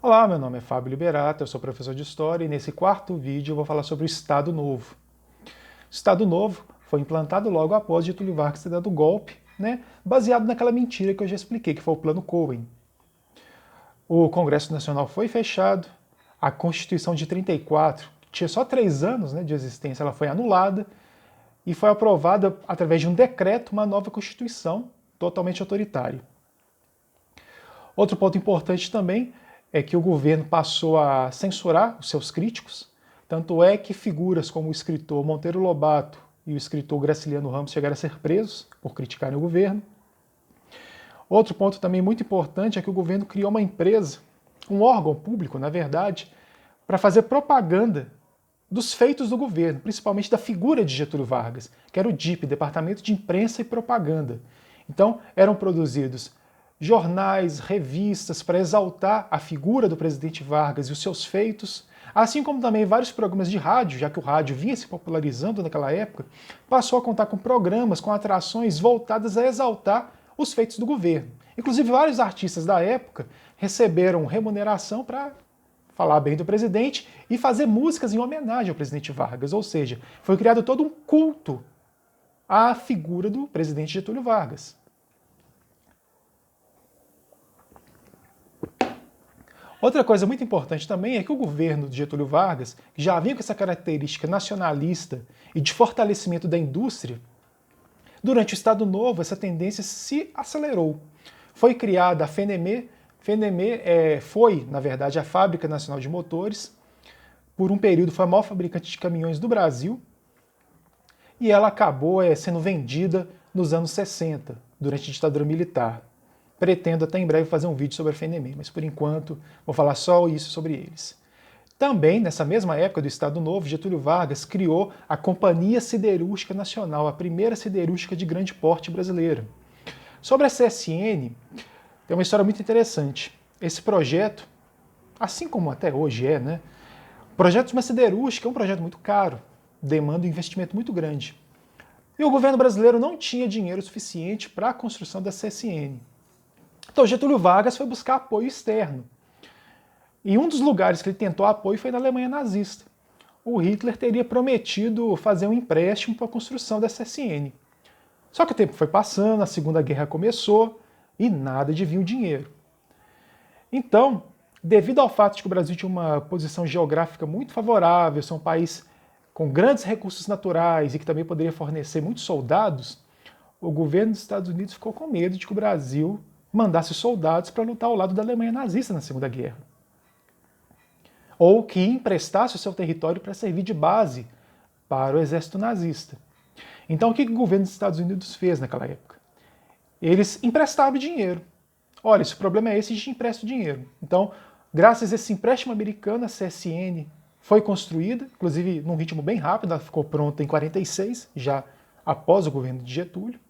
Olá, meu nome é Fábio Liberato, eu sou professor de História e nesse quarto vídeo eu vou falar sobre o Estado Novo. O Estado Novo foi implantado logo após Getúlio Vargas ter dado o golpe, baseado naquela mentira que eu já expliquei, que foi o Plano Cohen. O Congresso Nacional foi fechado, a Constituição de 34, que tinha só 3 anos de existência, ela foi anulada e foi aprovada através de um decreto uma nova Constituição totalmente autoritária. Outro ponto importante também é que o governo passou a censurar os seus críticos, tanto é que figuras como o escritor Monteiro Lobato e o escritor Graciliano Ramos chegaram a ser presos por criticarem o governo. Outro ponto também muito importante é que o governo criou uma empresa, um órgão público, na verdade, para fazer propaganda dos feitos do governo, principalmente da figura de Getúlio Vargas, que era o DIP, Departamento de Imprensa e Propaganda. Então, eram produzidos jornais, revistas para exaltar a figura do presidente Vargas e os seus feitos, assim como também vários programas de rádio, já que o rádio vinha se popularizando naquela época, passou a contar com programas, com atrações voltadas a exaltar os feitos do governo. Inclusive, vários artistas da época receberam remuneração para falar bem do presidente e fazer músicas em homenagem ao presidente Vargas, ou seja, foi criado todo um culto à figura do presidente Getúlio Vargas. Outra coisa muito importante também é que o governo de Getúlio Vargas, que já vinha com essa característica nacionalista e de fortalecimento da indústria, durante o Estado Novo essa tendência se acelerou. Foi criada a FENEME. FENEME foi, na verdade, a Fábrica Nacional de Motores. Por um período foi a maior fabricante de caminhões do Brasil. E ela acabou sendo vendida nos anos 60, durante a ditadura militar. Pretendo até em breve fazer um vídeo sobre a FENEME, mas por enquanto vou falar só isso sobre eles. Também, nessa mesma época do Estado Novo, Getúlio Vargas criou a Companhia Siderúrgica Nacional, a primeira siderúrgica de grande porte brasileira. Sobre a CSN, tem uma história muito interessante. Esse projeto, assim como até hoje o projeto de uma siderúrgica é um projeto muito caro, demanda um investimento muito grande. E o governo brasileiro não tinha dinheiro suficiente para a construção da CSN. Então Getúlio Vargas foi buscar apoio externo. E um dos lugares que ele tentou apoio foi na Alemanha nazista. O Hitler teria prometido fazer um empréstimo para a construção da CSN. Só que o tempo foi passando, a Segunda Guerra começou e nada de vir o dinheiro. Então, devido ao fato de que o Brasil tinha uma posição geográfica muito favorável, ser um país com grandes recursos naturais e que também poderia fornecer muitos soldados, o governo dos Estados Unidos ficou com medo de que o Brasil mandasse soldados para lutar ao lado da Alemanha nazista na Segunda Guerra. Ou que emprestasse o seu território para servir de base para o exército nazista. Então o que o governo dos Estados Unidos fez naquela época? Eles emprestaram dinheiro. Olha, se o problema é esse, a gente empresta o dinheiro. Então, graças a esse empréstimo americano, a CSN foi construída, inclusive num ritmo bem rápido, ela ficou pronta em 46, já após o governo de Getúlio,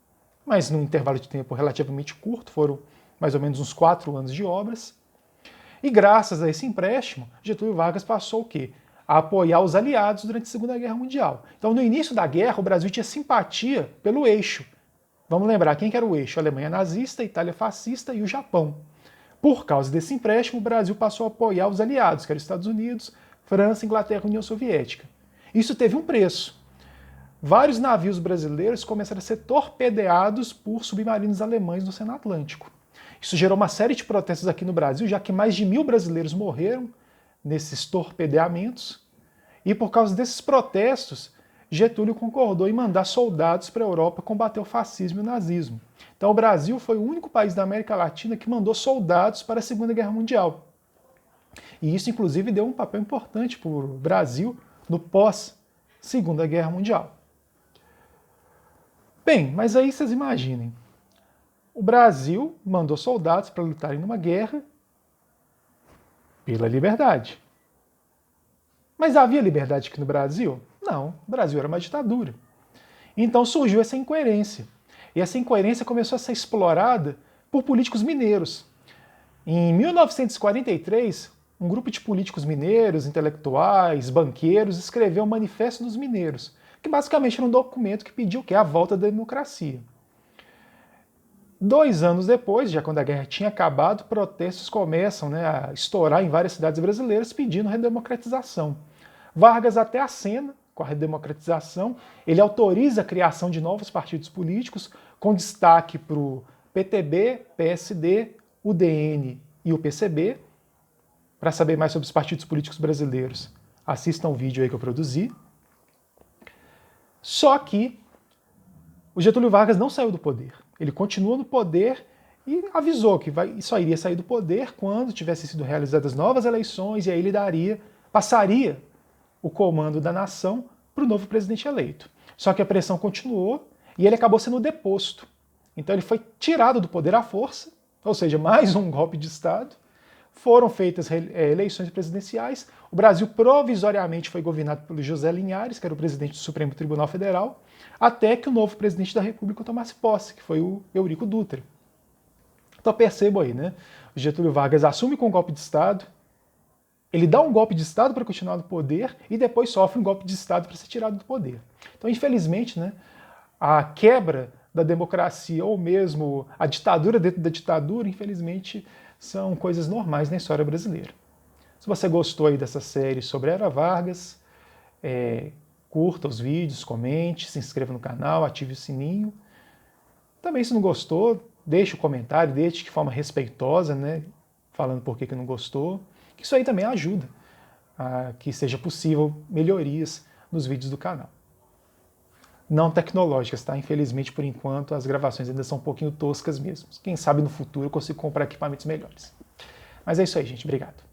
mas num intervalo de tempo relativamente curto, foram mais ou menos uns 4 anos de obras. E graças a esse empréstimo, Getúlio Vargas passou o quê? A apoiar os aliados durante a Segunda Guerra Mundial. Então, no início da guerra, o Brasil tinha simpatia pelo eixo. Vamos lembrar quem que era o eixo? A Alemanha nazista, a Itália fascista e o Japão. Por causa desse empréstimo, o Brasil passou a apoiar os aliados, que eram os Estados Unidos, França, Inglaterra e União Soviética. Isso teve um preço. Vários navios brasileiros começaram a ser torpedeados por submarinos alemães no Oceano Atlântico. Isso gerou uma série de protestos aqui no Brasil, já que mais de 1000 brasileiros morreram nesses torpedeamentos. E por causa desses protestos, Getúlio concordou em mandar soldados para a Europa combater o fascismo e o nazismo. Então o Brasil foi o único país da América Latina que mandou soldados para a Segunda Guerra Mundial. E isso, inclusive, deu um papel importante para o Brasil no pós-Segunda Guerra Mundial. Bem, mas aí vocês imaginem. O Brasil mandou soldados para lutarem numa guerra pela liberdade. Mas havia liberdade aqui no Brasil? Não, o Brasil era uma ditadura. Então surgiu essa incoerência. E essa incoerência começou a ser explorada por políticos mineiros. Em 1943, um grupo de políticos mineiros, intelectuais, banqueiros, escreveu o Manifesto dos Mineiros, que basicamente era um documento que pedia o quê? A volta da democracia. 2 anos depois, já quando a guerra tinha acabado, protestos começam, né, a estourar em várias cidades brasileiras pedindo redemocratização. Vargas até acena com a redemocratização, ele autoriza a criação de novos partidos políticos, com destaque para o PTB, PSD, UDN e o PCB. Para saber mais sobre os partidos políticos brasileiros, assistam o vídeo aí que eu produzi. Só que o Getúlio Vargas não saiu do poder. Ele continua no poder e avisou que só iria sair do poder quando tivessem sido realizadas novas eleições, e aí ele passaria o comando da nação para o novo presidente eleito. Só que a pressão continuou e ele acabou sendo deposto. Então ele foi tirado do poder à força, ou seja, mais um golpe de Estado. Foram feitas eleições presidenciais, o Brasil provisoriamente foi governado pelo José Linhares, que era o presidente do Supremo Tribunal Federal, até que o novo presidente da República tomasse posse, que foi o Eurico Dutra. Então percebam aí, né? O Getúlio Vargas assume com um golpe de Estado, ele dá um golpe de Estado para continuar no poder e depois sofre um golpe de Estado para ser tirado do poder. Então, infelizmente, né, a quebra da democracia ou mesmo a ditadura dentro da ditadura, infelizmente, são coisas normais na história brasileira. Se você gostou aí dessa série sobre Era Vargas, curta os vídeos, comente, se inscreva no canal, ative o sininho. Também, se não gostou, deixe o comentário, deixe de forma respeitosa, né, falando por que não gostou. Que isso aí também ajuda a que seja possível melhorias nos vídeos do canal. Não tecnológicas, tá? Infelizmente, por enquanto, as gravações ainda são um pouquinho toscas mesmo. Quem sabe no futuro eu consigo comprar equipamentos melhores. Mas é isso aí, gente. Obrigado.